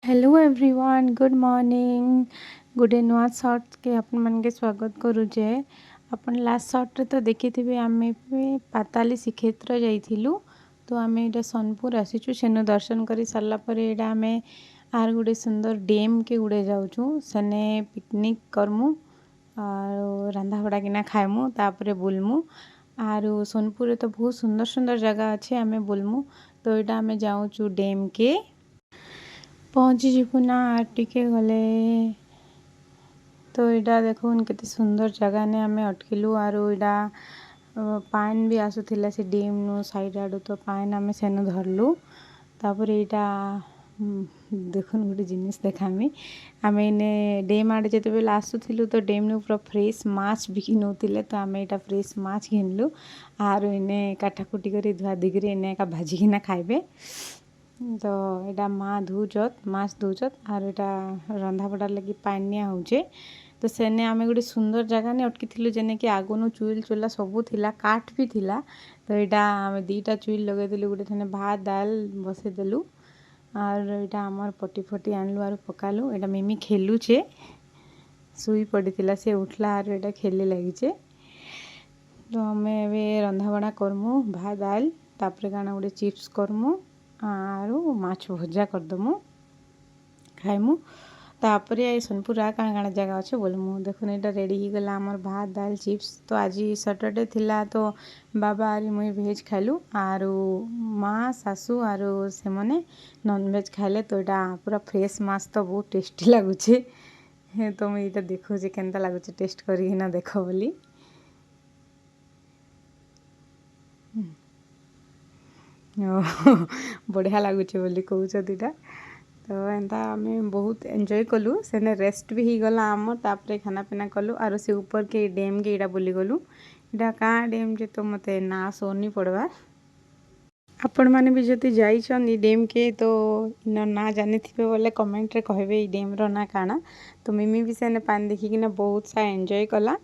Hello everyone good morning गोटे नुआ shirt के अपन मन के स्वागत करुचे। अपन लास्ट सर्ट रे तो देखिथिबे आमे पाताली श्रीक्षेत्र जाइथिलु। तो आमे एटा सोनपुर आसीचु सेनो दर्शन करी सारला परे एटा आमे आर गोटे सुंदर डैम के उड़े जाउछु सेने पिकनिक करमु और रंधा बड़ा किना खाइमु तापरे बुलमु। आरो सोनपुर रे तो बहुत सुंदर सुंदर जगह अच्छे आमे बुलमु। तो एटा आमे जाउछु डैम के पहुँची जीवु ना टिके गले। तो यहाँ देखो केते सुंदर जगह ने आमे अटकिलु आरो इडा पान भी आसुथिला से डैम नो साइड आडू तो पान आमे सेनो धरलु। तापर यहाँ देखुन गोटे जिनिस देखामी आमे इने डैम आड़े जेते बेले आसुथिलु तो डैम नो पूरा फ्रेश माछ बिकी नउतिले। तो आमे एटा फ्रेश माछ घिनलु आरो इने काटाकुटी करी धुआ दिगरे इने का भाजी किना खाइबे। तो एटा माँ धुचत माछ धुचत आर एटा रंधा बड़ा लगी पानिया होचे। तो सेने आमे गोटे सुंदर जगह ने अटकी थिलु जेने कि आगुनो चुइल चुला सबू थिला काठ भी थिला। तो एटा आमे दीटा चुइल लगे देलु गोटे थने भात दाल बसे देलु आर एटा हमर पटी फटी आनलु आर पकालु। एटा मिमी खेलुचे सुई पड़ीथिला से उठला आर एटा खेले लागिचे। तो आमे एबे रंधा बड़ा करमु भात दाल तापरे काना गोटे चिप्स करमु आरो माछ भजा करदमु खाइमु। तापरे आई सोनपुर आ काना काना जगह अच्छे बोलमु। देखुन एटा रेडी ही गला हमर भात दाल चिप्स। तो आज सैटरडे थिला तो बाबा आरी मुई भेज खाइलु आरो माँ सासू आरो से मने नॉन वेज खाइले। तो एटा पूरा फ्रेश माछ तो बहुत टेस्टी लागुचे। तो मैं एटा देखो जे केनता लागुचे टेस्ट करी ना देखो बोली। बढ़िया लगुचे बोली कहूच दीटा। तो एंता आमे बहुत एंजॉय कलु सेने रेस्ट भी ही गला आम तापरे खाना पीना कलु आरो से ऊपर के डैम के इडा बोली गलु। इडा का डैम जे तो मते ना सोनी पड़वा। आपण माने भी जति जाइछन ई डैम के तो इन ना जानि थिबे बोले कमेंट रे कहबे ई डैम रो ना काना। तो मिमी भी सेने पानी देखि किना बहुत सा एंजॉय कला।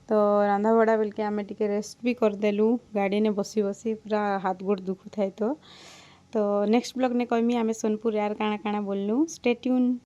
तो रंधा बड़ा बेल के आमे टिके रेस्ट भी करदेलु गाड़ी ने बसी बसी पूरा हाथ गोड़ दुखु थाए। तो नेक्स्ट ब्लॉग ने कहमी आमे सोनपुर यार काना काना बोलनु स्टे ट्यून।